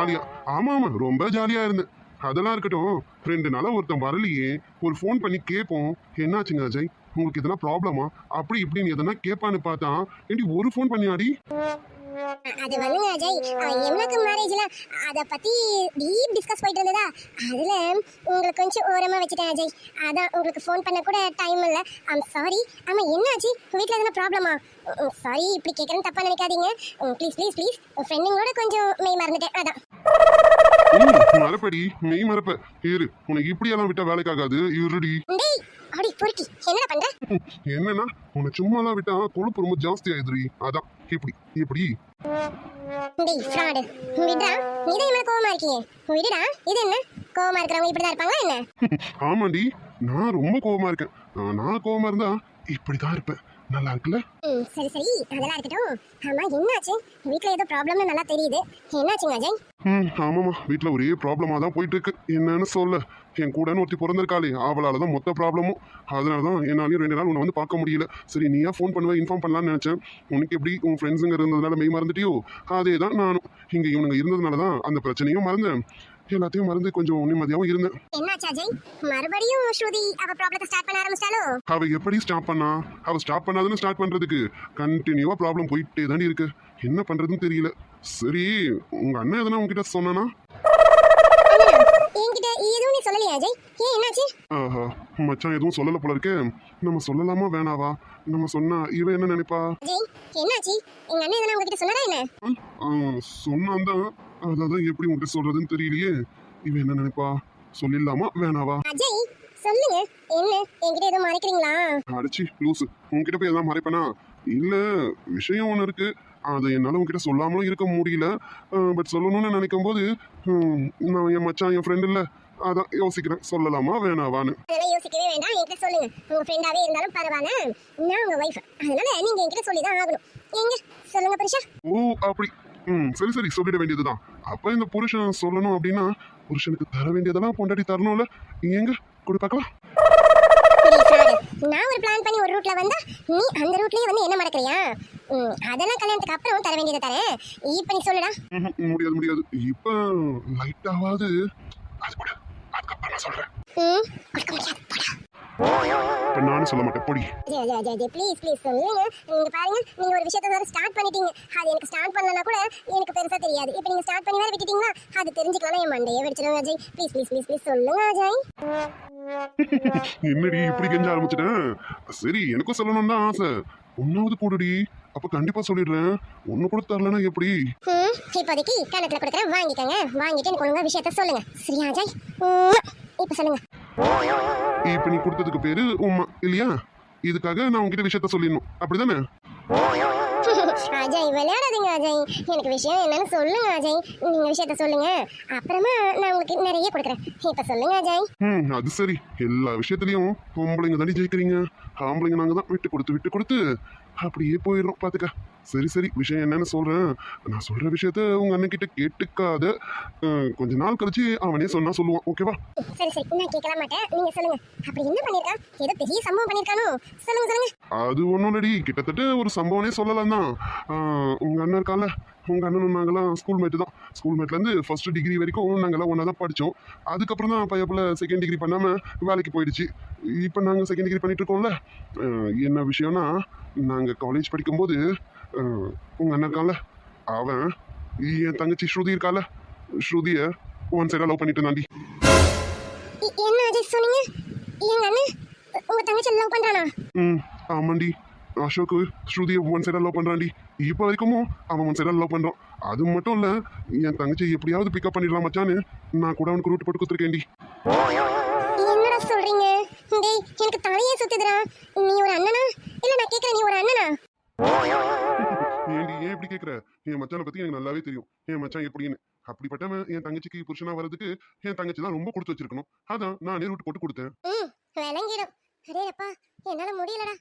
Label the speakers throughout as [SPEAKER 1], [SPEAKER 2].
[SPEAKER 1] ஜாலியா. ஆமா ஆமா, ரொம்ப ஜாலியா இருந்தேன். அதெல்லாம் இருக்கட்டும், 2 நாளா ஒருத்தன் வரலையே. ஒரு ஃபோன் பண்ணி கேட்போம், என்னாச்சுங்க அஜய், உங்களுக்கு எதனா ப்ராப்ளமா அப்படி இப்படின்னு எதனா கேட்பான்னு பார்த்தா, ஏண்டி ஒரு ஃபோன் பண்ணியாடி?
[SPEAKER 2] அது வந்துங்க அஜய், எவ்வளோக்கு மேரேஜ்ல அதை பத்தி டீப் டிஸ்கஸ் போயிட்டு இருந்ததா, அதுல உங்களுக்கு கொஞ்சம் ஓரமா வச்சுட்டேன் அஜய். அதான் உங்களுக்கு ஃபோன் பண்ண கூட டைம் இல்லை. I'm sorry. ஆமா என்னாச்சு, வீட்டில் எதனா ப்ராப்ளமா? சாரி, இப்படி கேட்குறேன்னு தப்பா நினைக்காதீங்க. ப்ளீஸ் ப்ளீஸ் ப்ளீஸ், ஃப்ரெண்டுங்களோட கொஞ்சம் மெய் மறந்துட்டேன் அதான்.
[SPEAKER 1] மறப்படி, மெய் மறப்ப. இரு, உனக்கு இப்படியெல்லாம் விட்டா வேலைக்காகாது. இருடி.
[SPEAKER 2] டேய் அடி பொறுக்கி, என்னடா பண்ற?
[SPEAKER 1] என்னன்னா, உன்னை சும்மாலாம் விட்டா கொழுப்பு ரொம்ப ஜாஸ்தி ஆயிடுறி. அதான் இப்படி இப்படி.
[SPEAKER 2] டேய் ஃப்ராடு, விடுடா. நீதான் இவ்வளவு கோவமா இருக்கீங்க, விடுடா. இது என்ன, கோவமா இருக்கிறவங்க இப்படிதான் இருப்பாங்களா என்ன?
[SPEAKER 1] ஆமாண்டி, நான் ரொம்ப கோவமா இருக்கேன். நான் கோவமா இருந்தா இப்படிதான் இருப்பேன். நல்லா இருக்குல்ல?
[SPEAKER 2] சரி சரி, அதெல்லாம் இருக்கட்டும். ஆமா என்னாச்சு, வீட்ல ஏதோ ப்ராப்ளம்னு நல்லா தெரியுது. என்னாச்சுங்க அஜய்?
[SPEAKER 1] ஆமாம்மா, வீட்டில் ஒரே ப்ராப்ளமாக தான் போயிட்டு இருக்கு. என்னன்னு சொல்ல, என் கூடன்னு ஒருத்தி பிறந்திருக்காளே, அவளால் தான் மொத்த ப்ராப்ளமும். அதனால தான் என்னாலையும் 2 நாள் உன்னை வந்து பார்க்க முடியல. சரி, நீயா ஃபோன் பண்ணுவேன், இன்ஃபார்ம் பண்ணலான்னு நினச்சேன். உனக்கு எப்படி உன் ஃப்ரெண்ட்ஸுங்க இருந்ததுனால மெய் மறந்துட்டியோ, அதே தான் நானும். இங்கே இவனுங்க இருந்ததுனால தான் அந்த பிரச்சனையும் மறந்தேன். எல்லாத்தையும் மறந்து கொஞ்சம் நிம்மதியாகவும் இருந்தேன்.
[SPEAKER 2] என்னாச்சு அஜய், மறுபடியும் ஸ்ருதி அவ ப்ராப்ளத்தை ஸ்டார்ட் பண்ண ஆரம்பிச்சாலோ?
[SPEAKER 1] அவ எப்படி ஸ்டாப் பண்ணா? அவ ஸ்டாப் பண்ணாதுன்னு ஸ்டார்ட் பண்றதுக்கு கண்டினியூவா ப்ராப்ளம் போயிட்டே தாண்டி இருக்கு. என்ன பண்றதுன்னு தெரியல. சரி, உங்க அண்ணன் எதனா உங்ககிட்ட சொன்னானா?
[SPEAKER 2] என்கிட்ட எதுவும் நீ சொல்லலையா அஜய்? ஏன் என்னாச்சு?
[SPEAKER 1] ஆஹா, மச்சான் எதுவும் சொல்லல போல இருக்கே. நம்ம சொல்லலாமா வேணாவா? நம்ம சொன்னா இவ என்ன நினைப்பா?
[SPEAKER 2] அஜய் என்னாச்சு, எங்க அண்ணன் எதனா உங்ககிட்ட சொன்னாரா என்ன?
[SPEAKER 1] சொன்னான் தான். அதான் எப்படி உங்ககிட்ட சொல்றதுன்னு தெரியலையே. இவ என்ன நினைப்பா? சொல்லிடலாமா வேணாவா?
[SPEAKER 2] அஜய் சொல்லுங்க, என்ன என்கிட்ட எதுவும் மறைக்கிறீங்களா?
[SPEAKER 1] அடிச்சு லூசு, உங்ககிட்ட போய் எதாவது மறைப்பனா? இல்ல, விஷயம் ஒன்று இருக்கு. அதை என்னால் உங்ககிட்ட சொல்லாமலும் இருக்க முடியல. பட் சொல்லணும்னு நினைக்கும் போது நான் என் மச்சான், என் ஃப்ரெண்ட் இல்லை, அதான் யோசிக்கிறேன் சொல்லலாமா வேணாவான்னு.
[SPEAKER 2] அதெல்லாம் யோசிக்கவே வேண்டாம், என்கிட்ட சொல்லுங்க. உங்க ஃப்ரெண்டாவே இருந்தாலும் பரவாயில்ல, நான் உங்க வைஃப், அதனால நீங்க என்கிட்ட சொல்லி தான் ஆகணும். எங்க சொல்லுங்க புருஷா.
[SPEAKER 1] ஓ அப்படி. சரி சரி, சொல்லிட வேண்டியதுதான். அப்ப இந்த புருஷன் சொல்லணும் அப்படின்னா, புருஷனுக்கு தர வேண்டியதெல்லாம் பொண்டாட்டி தரணும்ல. எங்க கொடு பார்க்கலாம்.
[SPEAKER 2] நான் ஒரு பிளான் பண்ணி ஒரு ரூட்ல வந்தா நீ அந்த ரூட்லயே வந்து என்ன மடக்கறியா? அதெல்லாம் கல்யாணத்துக்கு அப்புறம் தர வேண்டியதை தரேன். இப்ப நீ சொல்லுடா.
[SPEAKER 1] முடியாது முடியாது, இப்ப லைட்டாவது அது கூட, அதுக்கப்புறம் நான் சொல்றேன்.
[SPEAKER 2] கொடுக்க முடியாது போடா.
[SPEAKER 1] நானும் சொல்ல மாட்டேன் பொடி.
[SPEAKER 2] ப்ளீஸ் ப்ளீஸ் சொல்லுங்க. நீங்க பாருங்க, நீங்க ஒரு விஷயத்தை வேற ஸ்டார்ட் பண்ணிட்டீங்க. அது எனக்கு ஸ்டார்ட் பண்ணலனா கூட எனக்கு பெருசா தெரியாது. இப்போ நீங்க ஸ்டார்ட் பண்ணி வேற விட்டுட்டீங்களா, அது தெரிஞ்சுக்கலாம் என் மண்டையே வெடிச்சிடும் Ajay. Please please please please சொல்லுங்க அஜய்.
[SPEAKER 1] என்னடி இப்படி கெஞ்ச ஆரம்பிச்சிட்டேன்? சரி, எனக்கும் சொல்லணும் தான் ஆசை. ஒன்னாவது போடுடி, அப்ப கண்டிப்பா சொல்லிடுறேன். ஒண்ணு கூட தரலன்னா எப்படி?
[SPEAKER 2] இப்போதைக்கு கணக்குல கொடுக்குறேன், வாங்கிக்கங்க. வாங்கிட்டு எனக்கு ஒழுங்கா விஷயத்த சொல்லுங்க சரியா அஜய்? இப்ப சொல்லுங்க.
[SPEAKER 1] இப்ப நீ கொடுத்ததுக்கு பேரு உம்மா இல்லையா? இதுக்காக நான் உங்ககிட்ட விஷயத்த சொல்லிடணும், அப்படிதானே?
[SPEAKER 2] அஜய் விளையாடாதீங்க அஜய், எனக்கு விஷயம் என்னன்னு சொல்லுங்க அஜய். நீங்க விஷயத்த சொல்லுங்க, அப்புறமா நான் உங்களுக்கு நிறைய கொடுக்குறேன். இப்ப சொல்லுங்க அஜய்.
[SPEAKER 1] அது சரி, எல்லா விஷயத்துலயும் பொம்பளைங்க தாண்டி ஜெயிக்கிறீங்க. ஆம்பளைங்க நாங்க தான் விட்டு கொடுத்து அப்படியே போயிடுறோம் பாத்துக்க. சரி சரி, விஷயம் என்னன்னு சொல்றேன். நான் சொல்ற விஷயத்த உங்க அண்ணன் கிட்ட கேட்டுக்காத. கொஞ்ச நாள் கழிச்சு அவனே சொன்னா சொல்லுவான், ஓகேவா?
[SPEAKER 2] சரி சரி, நான் கேட்கல மாட்டேன், நீங்க சொல்லுங்க. அப்படி என்ன பண்ணிருக்கான்? ஏதோ பெரிய சம்பவம் பண்ணிருக்கானோ? சொல்லுங்க சொல்லுங்க.
[SPEAKER 1] அது ஒன்றும் இல்லடி, கிட்டத்தட்ட ஒரு சம்பவனே சொல்லலாம் தான். உங்க அண்ணன் இருக்கால, உங்க அண்ணனும் நாங்களாம் ஸ்கூல் மேட்டு தான். ஸ்கூல் மேட்லேருந்து ஃபர்ஸ்ட் டிகிரி வரைக்கும் நாங்களாம் ஒன்றா தான் படித்தோம். அதுக்கப்புறம் தான் பையப்பில் செகண்ட் டிகிரி பண்ணாமல் வேலைக்கு போயிடுச்சு. இப்போ நாங்கள் செகண்ட் டிகிரி பண்ணிட்டு இருக்கோம்ல. என்ன விஷயம்னா, நாங்கள் காலேஜ் படிக்கும்போது உங்கள் அண்ணன் இருக்கான்ல, அவன் என் தங்கச்சி ஸ்ருதி இருக்கால, ஸ்ருதியை ஒன் சைடாக லவ் பண்ணிட்டு இருந்தாண்டி.
[SPEAKER 2] என்ன அஜய் சொன்னீங்க? எங்க அண்ணன் உங்க தங்கச்சி லவ் பண்றானா?
[SPEAKER 1] ஆமாண்டி, அசோக்கு ஸ்ருதியை ஒன் சைடாக லவ் பண்ணுறான்டி. இப்போ வரைக்கும் அவன் ஒன் சைடாக லவ் பண்ணுறான். அது மட்டும் இல்லை, என் தங்கச்சி எப்படியாவது பிக்கப் பண்ணிடலாம் மச்சான்னு நான் கூட அவனுக்கு ரூட் போட்டு கொடுத்துருக்கேன்டி.
[SPEAKER 2] என்னடா சொல்றீங்க? டேய் எனக்கு தலையே சுத்துதுடா. நீ ஒரு அண்ணனா? இல்ல நான் கேக்குறேன், நீ ஒரு அண்ணனா?
[SPEAKER 1] ஏண்டி ஏன் இப்படி கேட்குற? என் மச்சானை பற்றி எனக்கு நல்லாவே தெரியும். என் மச்சான் எப்படின்னு. அப்படிப்பட்டவன் என் தங்கச்சிக்கு புருஷனா வர்றதுக்கு என் தங்கச்சி தான் ரொம்ப கொடுத்து வச்சிருக்கணும். அதான் நானே ரூட் போட்டு கொடுத்தேன்.
[SPEAKER 2] விளங்கிடும். அடே அப்பா, என்னால முடியலடா.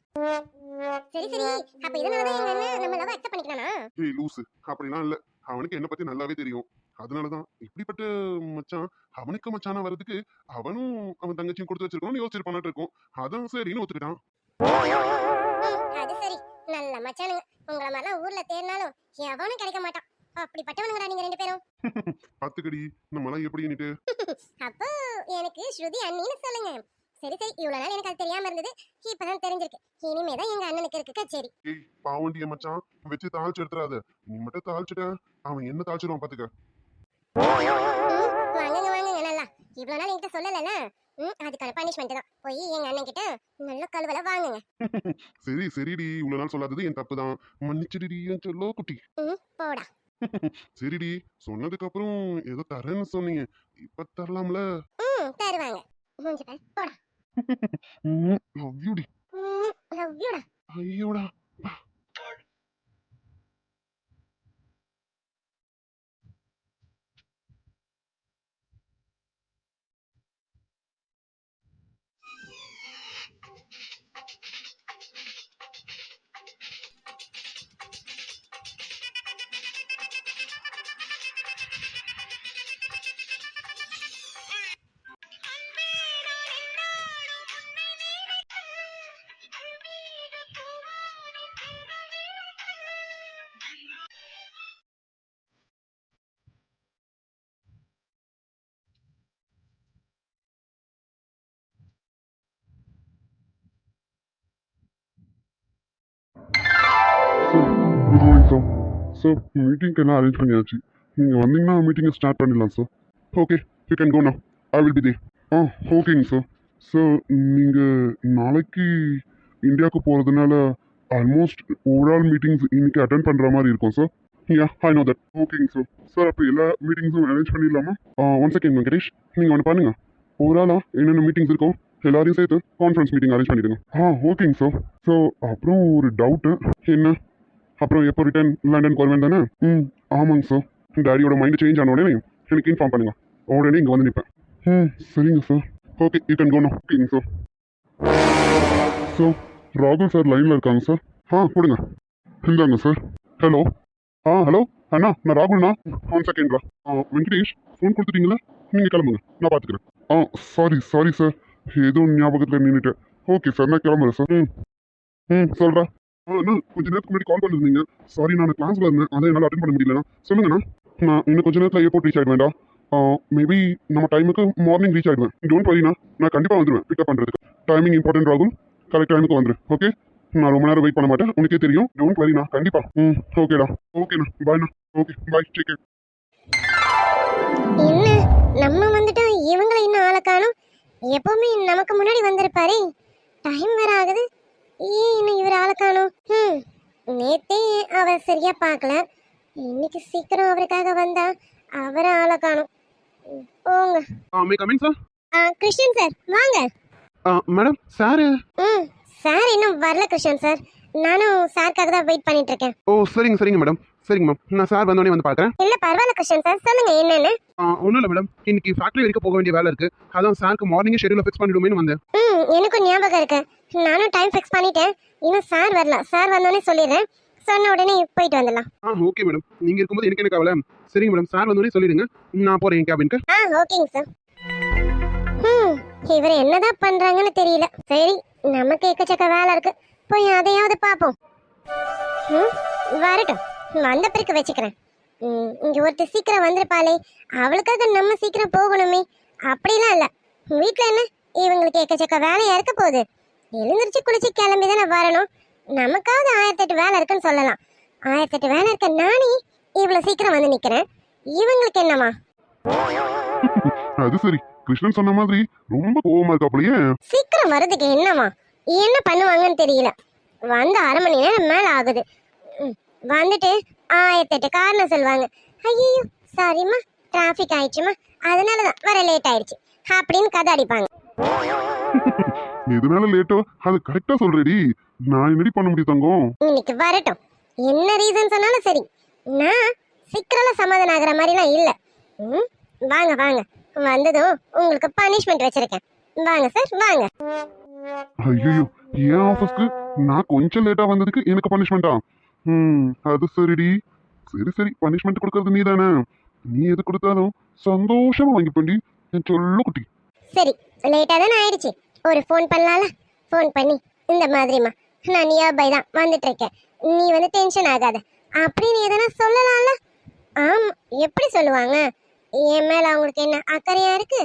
[SPEAKER 2] சரி சரி, அப்ப இதனாலதான் எங்க அண்ணன் நம்ம லவ் அக்செப்ட் பண்ணிக்கலானா?
[SPEAKER 1] ஏய் லூசு, அப்படிலாம் இல்ல. அவனுக்கு என்ன பத்தி நல்லாவே தெரியும். அதனாலதான் இப்படிப்பட்ட மச்சான் அவனுக்கு மச்சானா வர்றதுக்கு அவனும் அவன் தங்கச்சியும் கொடுத்து வச்சிருக்கணும்னு யோசிச்சிருப்பானாட்டு இருக்கும். அதான் சரின்னு ஒத்துக்கிட்டான்.
[SPEAKER 2] அது சரி, நல்ல மச்சானுங்க. உங்கள மாதிரிலாம் ஊர்ல தேடினாலும் எவனும் கிடைக்க மாட்டான். அப்படிப்பட்டவனுங்கடா நீங்க ரெண்டு பேரும்.
[SPEAKER 1] பாத்துக்கடி நம்மளாம் எப்படின்னுட்டு.
[SPEAKER 2] அப்போ எனக்கு ஸ்ருதி அண்ணின்னு சொல்லுங்க. சரி சரி, இவ்வளவு நாள் எனக்கு அது தெரியாம இருந்தது, இப்பதான் தெரிஞ்சிருக்கு. இனிமேதான் எங்க அண்ணனுக்கு இருக்கு கச்சேரி.
[SPEAKER 1] ஏய் பாவண்டிய மச்சான், வச்சு தாளிச்சு எடுத்துறாத. நீ மட்டும் தாளிச்சுட்ட அவன் என்ன தாளிச்சிருவான் பாத்துக்க.
[SPEAKER 2] வாங்குங்க வாங்குங்க நல்லா. இவ்வளவு நாள் என்கிட்ட சொல்லல. அதுக்கான பனிஷ்மெண்ட் தான். போய் எங்க அண்ணன் கிட்ட நல்ல கழுவல வாங்குங்க.
[SPEAKER 1] சரி சரிடி, இவ்வளவு நாள் சொல்லாதது என் தப்பு தான். மன்னிச்சிடுடி என் செல்லோ குட்டி.
[SPEAKER 2] போடா.
[SPEAKER 1] சரிடி, சொன்னதுக்கு அப்புறம் ஏதோ தரேன்னு சொன்னீங்க, இப்ப தரலாம்ல?
[SPEAKER 2] தருவாங்க. மூஞ்சி பாரு, போடா.
[SPEAKER 1] லவ் யூடி.
[SPEAKER 2] லவ் யூடா.
[SPEAKER 1] ஐயோடா. Good morning sir. சார் மீட்டிங்க்கு எல்லாம் அரேஞ்ச் பண்ணியாச்சு. நீங்கள் வந்தீங்கன்னா மீட்டிங்கை ஸ்டார்ட் பண்ணிடலாம் sir. Okay, you can go now. I will be there. ஓகேங்க சார். சார் நீங்கள் நாளைக்கு இந்தியாவுக்கு போகிறதுனால ஆல்மோஸ்ட் ஓவரால் மீட்டிங்ஸ் இன்னைக்கு அட்டன் பண்ணுற மாதிரி இருக்கும் sir. Yeah I know that. ஓகேங்க சார். சார் அப்போ எல்லா மீட்டிங்ஸும் அரேஞ்ச் பண்ணிடலாமா? ஒன் செகண்ட் வெங்கடேஷ், நீங்கள் ஒன்று பண்ணுங்கள். ஓவராலாக என்னென்ன மீட்டிங்ஸ் இருக்கும் எல்லாரையும் சேர்த்து கான்ஃபரன்ஸ் மீட்டிங் அரேஞ்ச் பண்ணிடுங்க. ஓகேங்க சார். ஸோ அப்புறம் ஒரு டவுட்டு. என்ன? அப்புறம் எப்போ ரிட்டர்ன் லண்டனுக்கு வருவேன் தானே? ஆமாங்க சார். டேடியோட மைண்ட் சேஞ்ச் ஆன உடனே எனக்கு இன்ஃபார்ம் பண்ணுங்க. உடனே இங்கே வந்து நிற்பேன். சரிங்க sir. Okay, you can go no. ஓகேங்க சார். சார் ராகுல் சார் லைனில் இருக்காங்க சார். கொடுங்க. இந்தாங்க சார். ஹலோ. ஹலோ அண்ணா, நான் ராகுல்ண்ணா. ஒன் செகண்ட்ரா. வெங்கடேஷ் ஃபோன் கொடுத்துட்டீங்களா? நீங்கள் கிளம்புங்க, நான் பார்த்துக்கிறேன். சாரி சார், ஏதோ ஞாபகத்தில் நின்றுட்டேன். ஓகே சார், நான் கிளம்புறேன் சார். சொல்கிறா. அண்ணா கொஞ்ச நேரத்துக்கு முன்னாடி கால் பண்ணிருந்தீங்க. சாரி, நான் கிளாஸ்ல இருந்தேன், அதை என்னால் அட்டன் பண்ண முடியலண்ணா. சொல்லுங்கண்ணா. நான் இன்னும் கொஞ்ச நேரத்தில் ஏர்போர்ட் ரீச் ஆகிடுவேன்டா. மேபி நம்ம டைமுக்கு மார்னிங் ரீச் ஆகிடுவேன். டோன்ட் வரிண்ணா, நான் கண்டிப்பாக வந்துடுவேன் பிக்கப் பண்ணுறதுக்கு. டைமிங் இம்பார்ட்டன்ட் ராகுல், கரெக்ட் டைமுக்கு வந்துடு. ஓகே, நான் ரொம்ப நேரம் வெயிட் பண்ண மாட்டேன், உனக்கே தெரியும். டோன்ட் வரிண்ணா, கண்டிப்பா. ஓகேடா. ஓகேண்ணா, பாய்ண்ணா. Okay bye, take care.
[SPEAKER 2] என்ன நம்ம வந்துட்டோம், இவங்களை இன்னும் ஆளை காணும். எப்பவுமே நமக்கு முன்னாடி வந்திருப்பாரு. டைம் வேற ஆகுது, ஏன் இன்னும் இவர் ஆளை காணும்? நேத்தே அவர் சரியா பார்க்கல, இன்னைக்கு சீக்கிரம் அவருக்காக வந்தா அவரை ஆளை காணும். போங்க.
[SPEAKER 1] May coming sir.
[SPEAKER 2] Krishnan sir வாங்க.
[SPEAKER 1] Madam sir.
[SPEAKER 2] சார் இன்னும் வரல கிருஷ்ணன் சார், நானும் சாருக்காக தான் வெயிட் பண்ணிட்டு இருக்கேன்.
[SPEAKER 1] ஓ சரிங்க மேடம். சரிங்க மேம், நான் சார் வந்தோடனே வந்து பார்க்குறேன்.
[SPEAKER 2] இல்ல பரவாயில்ல கிருஷ்ணன் சார், சொல்லுங்க என்னன்னு.
[SPEAKER 1] ஒன்றும் இல்லை மேடம், இன்னைக்கு ஃபேக்ட்ரி வரைக்கும் போக வேண்டிய வேலை இருக்கு. அதான் சாருக்கு மார்னிங் ஷெட்யூலை ஃபிக்ஸ் பண்ணிடுமேனு வந்தேன்.
[SPEAKER 2] எனக்கும் ஞாபகம் இருக்கு, நானும் டைம் ஃபிக்ஸ் பண்ணிட்டேன். இன்னும் சார் வரல, சார் வந்தோடனே சொல்லிடுறேன். சொன்ன உடனே போயிட்டு வந்துடலாம்.
[SPEAKER 1] ஓகே மேடம், நீங்க இருக்கும்போது எனக்கு என்ன கவலை. சரிங்க மேடம், சார் வந்தோடனே சொல்லிடுங்க, நான் போறேன் கேபினுக்கு.
[SPEAKER 2] ஓகேங்க சார். இவர் என்னதான் பண்றாங்கன்னு தெரியல. சரி, நமக்கு எக்கச்சக்க வேலை இருக்கு, போய் அதையாவது பார்ப்போம். வரட்டும், வந்த பிறகு வச்சுக்கிறேன். இங்க ஒருத்தர் சீக்கிரம் வந்திருப்பாளே, அவளுக்காக நம்ம சீக்கிரம் போகணுமே. அப்படிலாம் இல்ல, வீட்டுல என்ன இவங்களுக்கு எக்கச்சக்க வேலையா இருக்க போகுது. எழுந்திரிச்சு குளிச்சு கிளம்பி தானே வரணும். நமக்காவது 1008 வேலை இருக்குன்னு சொல்லலாம். 1008 வேலை இருக்க நானே இவ்வளவு சீக்கிரம் வந்து நிக்கிறேன், இவங்களுக்கு என்னமா?
[SPEAKER 1] அது சரி, கிருஷ்ணன் சொன்ன மாதிரி ரொம்ப கோவமா இருக்காப்லையே.
[SPEAKER 2] சீக்கிரம் வர்றதுக்கு என்னமா, என்ன பண்ணுவாங்கன்னு தெரியல. வந்து 1/2 மணி நேரம் மேல ஆகுது. வந்துட்டு 1008 காரணம் சொல்லுவாங்க. ஐயோ சாரிம்மா, டிராஃபிக் ஆயிடுச்சுமா, அதனாலதான் வர லேட் ஆயிடுச்சு அப்படின்னு கதை அடிப்பாங்க.
[SPEAKER 1] எதனால லேட்டோ அது கரெக்டா சொல்றேடி, நான் என்னடி பண்ண முடியும் தங்கம்?
[SPEAKER 2] இன்னைக்கு வரட்டும், என்ன ரீசன் சொன்னாலும் சரி, நான் சீக்கிரம் சமாதானம் ஆகிற மாதிரிலாம் இல்ல. வாங்க வாங்க, வந்ததும் உங்களுக்கு பனிஷ்மெண்ட் வச்சிருக்கேன். வாங்க சார் வாங்க.
[SPEAKER 1] ஐயோ, என் ஆபீஸ்க்கு நான் கொஞ்சம் லேட்டா வந்ததுக்கு எனக்கு பனிஷ்மெண்டா? அது சரிடி. சரி பனிஷ்மெண்ட் கொடுக்கறது நீ தானே, நீ எது கொடுத்தாலும் சந்தோஷமா வாங்கிப்பண்டி என் சொல்லு குட்டி.
[SPEAKER 2] சரி, லேட்டா தானே ஆயிடுச்சு, ஒரு ஃபோன் பண்ணலாம்ல? ஃபோன் பண்ணி இந்த மாதிரிமா நான் நியர்பை தான் வந்துட்டு இருக்கேன், நீ வந்து டென்ஷன் ஆகாத அப்படின்னு எதனா சொல்லலாம்ல? ஆமா, எப்படி சொல்லுவாங்க? என் மேல அவங்களுக்கு என்ன அக்கறையா இருக்கு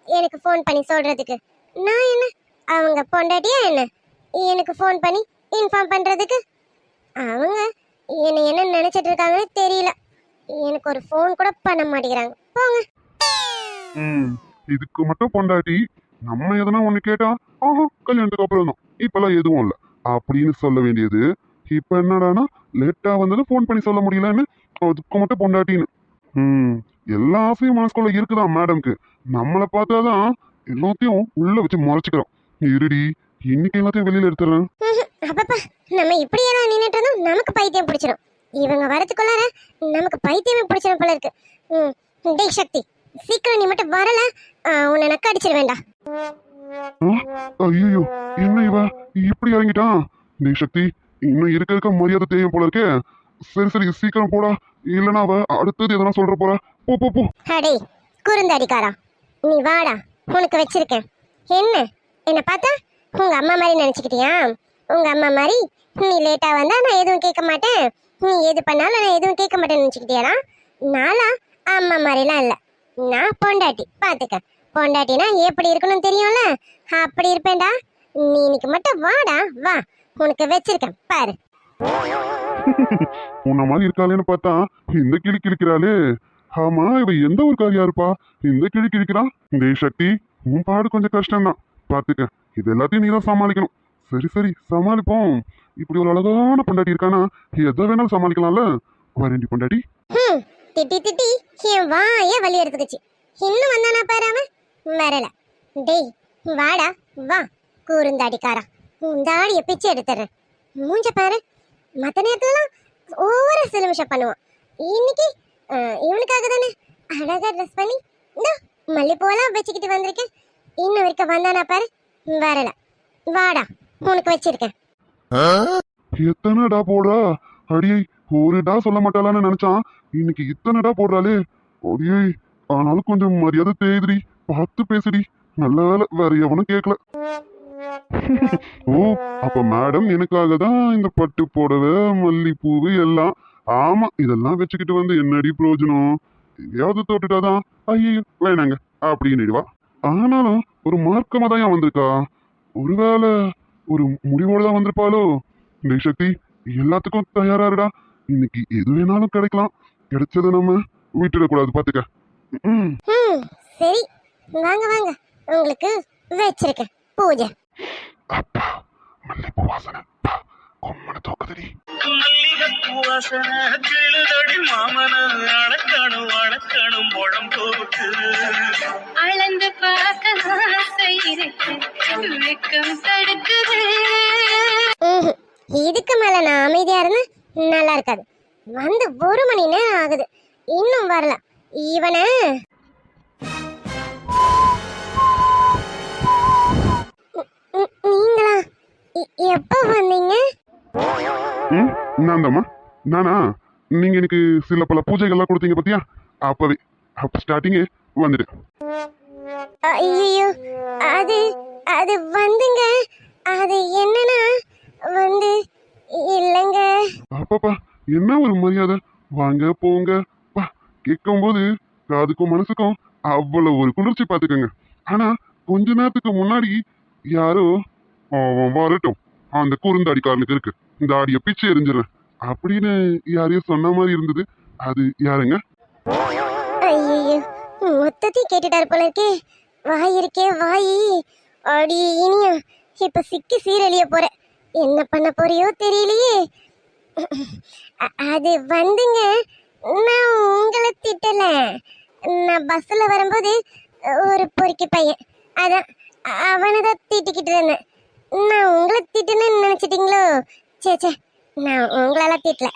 [SPEAKER 2] எனக்கு ஃபோன் பண்ணி சொல்றதுக்கு? நான் என்ன அவங்க பொண்டாட்டியா என்ன எனக்கு ஃபோன் பண்ணி இன்ஃபார்ம் பண்றதுக்கு? அவங்க என்னை என்ன நினைச்சிட்டு இருக்காங்கன்னு தெரியல. எனக்கு ஒரு ஃபோன் கூட பண்ண மாட்டேங்கிறாங்க. போங்க.
[SPEAKER 1] ம் இதுக்கு மட்டும் பொண்டாட்டி நம்ம எதனா ஒண்ணு கேட்டா ஆஹா கல்யாணத்துக்கு அப்புறம் தான் இப்பெல்லாம் எதுவும் இல்ல அப்படின்னு சொல்ல வேண்டியது. இப்ப என்னடானா லேட்டா வந்தது ஃபோன் பண்ணி சொல்ல முடியலன்னு அதுக்கு மட்டும் பொண்டாட்டின்னு. ம் எல்லா ஆசையும் மனசுக்குள்ள இருக்குதான் மேடம்க்கு. நம்மளை பார்த்தாதான் எல்லாத்தையும் உள்ள வச்சு முறைச்சுக்கிறோம். இருடி இன்னைக்கு எல்லாத்தையும் வெளியில எடுத்துறேன்.
[SPEAKER 2] அப்பப்பா, நம்ம இப்படியெல்லாம் நின்னுட்டு இருந்தோம் நமக்கு பைத்தியம் பிடிச்சிடும். இவங்க வரதுக்குள்ளார நமக்கு பைத்தியமே பிடிச்சிடும் போல இருக்கு. டேய் சக்தி, சீக்கிரம் நீ மட்டும் வரல, உன்னை நக்க அடிச்சிட வேண்டாம்.
[SPEAKER 1] ஐயோ என்ன இவ இப்படி இறங்கிட்டான். நீ சக்தி இன்னும் இருக்க இருக்க மரியாதை தேயும் போல இருக்கே. சரி சரி சீக்கிரம் போடா, இல்லைன்னா அவ அடுத்தது எதனா சொல்ற போறா. போ போ போ.
[SPEAKER 2] அடே குறுந்தாடிக்காரா, நீ வாடா, உனக்கு வச்சிருக்கேன். என்ன பார்த்தா உங்க அம்மா மாதிரி நினைச்சுக்கிட்டியா? உங்க அம்மா மாதிரி நீ லேட்டா வந்தா நான் எதுவும் கேட்க மாட்டேன், நீ எது பண்ணாலும் நான் எதுவும் கேட்க மாட்டேன்னு நினைச்சுக்கிட்டியாடா? நாளா அம்மா மாதிரிலாம் இல்லை, நான் பொண்டாட்டி. பார்த்துக்க, பொண்டாட்டினா எப்படி இருக்கணும் தெரியும்ல, அப்படி இருப்பேன்டா. நீ இன்னைக்கு மட்டும் வாடா, வா, உனக்கு வச்சிருக்கேன் பாரு.
[SPEAKER 1] உன்ன மாதிரி இருக்காளேன்னு பார்த்தா இந்த கிளி கிழிக்கிறாளே. ஆமா இவ எந்த ஒரு காரியா இருப்பா இந்த கிளி கிழிக்கிறான். டேய் சக்தி உன் பாடு கொஞ்சம் கஷ்டம்தான் பாத்துக்க. இது எல்லாத்தையும் நீ தான் சமாளிக்கணும். சரி சரி சமாளிப்போம். இப்படி ஒரு அழகான பொண்டாட்டி இருக்கானா எதை வேணாலும் சமாளிக்கலாம்ல. வரேண்டி பொண்டாட்டி.
[SPEAKER 2] திட்டி திட்டி என் வாய வலி எடுத்துக்கிச்சு. இன்னும் வந்தானா பாரு அவன். வரல. டேய் வாடா வா, கூறுந்தாடிக்காரா, உன் தாடியை பிச்சு எடுத்துறேன். மூஞ்ச பாரு, மற்ற நேரத்துலலாம் ஒவ்வொரு சிலுமிஷம் பண்ணுவான். இன்னைக்கு இவனுக்காக தானே அழகா ட்ரெஸ் பண்ணி இந்த மல்லிப்பூவெல்லாம் வச்சுக்கிட்டு வந்திருக்கேன். இன்னும் வரைக்கும் வந்தானா பாரு. வரல. வாடா, உனக்கு வச்சிருக்கேன்.
[SPEAKER 1] எத்தனைடா போடா அடியை. ஒரு டா சொல்ல மாட்டாளான்னு நினைச்சான், இன்னைக்கு இத்தனைடா போடுறாளே அடியை. ஆனாலும் கொஞ்சம் மரியாதை தேய்துடி, பார்த்து பேசுடி. நல்ல வேலை வேற எவனும் கேட்கல. ஓ அப்ப மேடம் எனக்காக தான் இந்த பட்டு புடவை மல்லிப்பூவு எல்லாம். ஆமா இதெல்லாம் வச்சுக்கிட்டு வந்து என்னடி பிரயோஜனம்? எதையாவது தோட்டுட்டாதான் ஐயோ வேணாங்க அப்படின்னுடுவா. ஆனாலும் ஒரு மார்க்கமா தான் வந்திருக்கா. ஒருவேளை ஒரு முடிவோட தான் வந்திருப்பாளோ. டேய் சக்தி எல்லாத்துக்கும் தயாரா இருடா. இன்னைக்கு எது வேணாலும் கிடைக்கலாம். கிடைச்சதை நம்ம விட்டுடக்கூடாது பாத்துக்க.
[SPEAKER 2] சரி வாங்க வாங்க, உங்களுக்கு வச்சிருக்கேன் பூஜை.
[SPEAKER 1] அப்பா மல்லிப்பூ வாசனை கொம்மன தோக்குதடி.
[SPEAKER 3] மல்லிகைப்பூ வாசனை கிழுதடி மாமன அடக்கணும் அடக்கணும் முழம் போட்டு
[SPEAKER 4] அளந்து பார்க்க ஆசை இருக்கு, வெக்கம் தடுக்குது.
[SPEAKER 2] இதுக்கு மேல நான் அமைதியா இருந்தா நல்லா இருக்காது. வந்து 1 மணி நேரம் ஆகுது, இன்னும் வரல. இவனை நீங்களா எப்போ வந்தீங்க?
[SPEAKER 1] நான்தாம்மா. நானா நீங்க எனக்கு சில பல பூஜைகள்லாம் கொடுத்தீங்க பத்தியா, அப்பவே அப்ப ஸ்டார்டிங்கே வந்துட்டு.
[SPEAKER 2] ஐயோ அது அது வந்துங்க, அது என்னன்னா வந்து இல்லைங்க.
[SPEAKER 1] அப்பப்பா என்ன ஒரு மரியாதை, வாங்க போங்க பா கேட்கும் போது காதுக்கும் மனசுக்கும் அவ்வளவு ஒரு குளிர்ச்சி பாத்துக்கோங்க. ஆனா கொஞ்ச நேரத்துக்கு முன்னாடி யாரோ அவன் வரட்டும் அந்த குறுந்தாடிக்காரனுக்கு இருக்கு இந்த ஆடிய பிச்சை எரிஞ்சிடறேன் அப்படின்னு யாரையும் சொன்ன மாதிரி இருந்தது. அது யாருங்க?
[SPEAKER 2] ஐயோ மொத்தத்தையும் கேட்டுட்டாரு போல இருக்கே. வாய் இருக்கே வாய். அடி இனியா, இப்ப சிக்கி சீரழிய போற. என்ன பண்ண போறியோ தெரியலையே. அது வந்துங்க, நான் உங்களை திட்டல. நான் பஸ்ல வரும்போது ஒரு பொறுக்கி பையன், அதான் அவனை தான் திட்டிக்கிட்டு இருந்தேன். நான் உங்களை திட்டுன்னு நினைச்சிட்டீங்களோ? சே சே, நான் உங்களெல்லாம் திட்டல.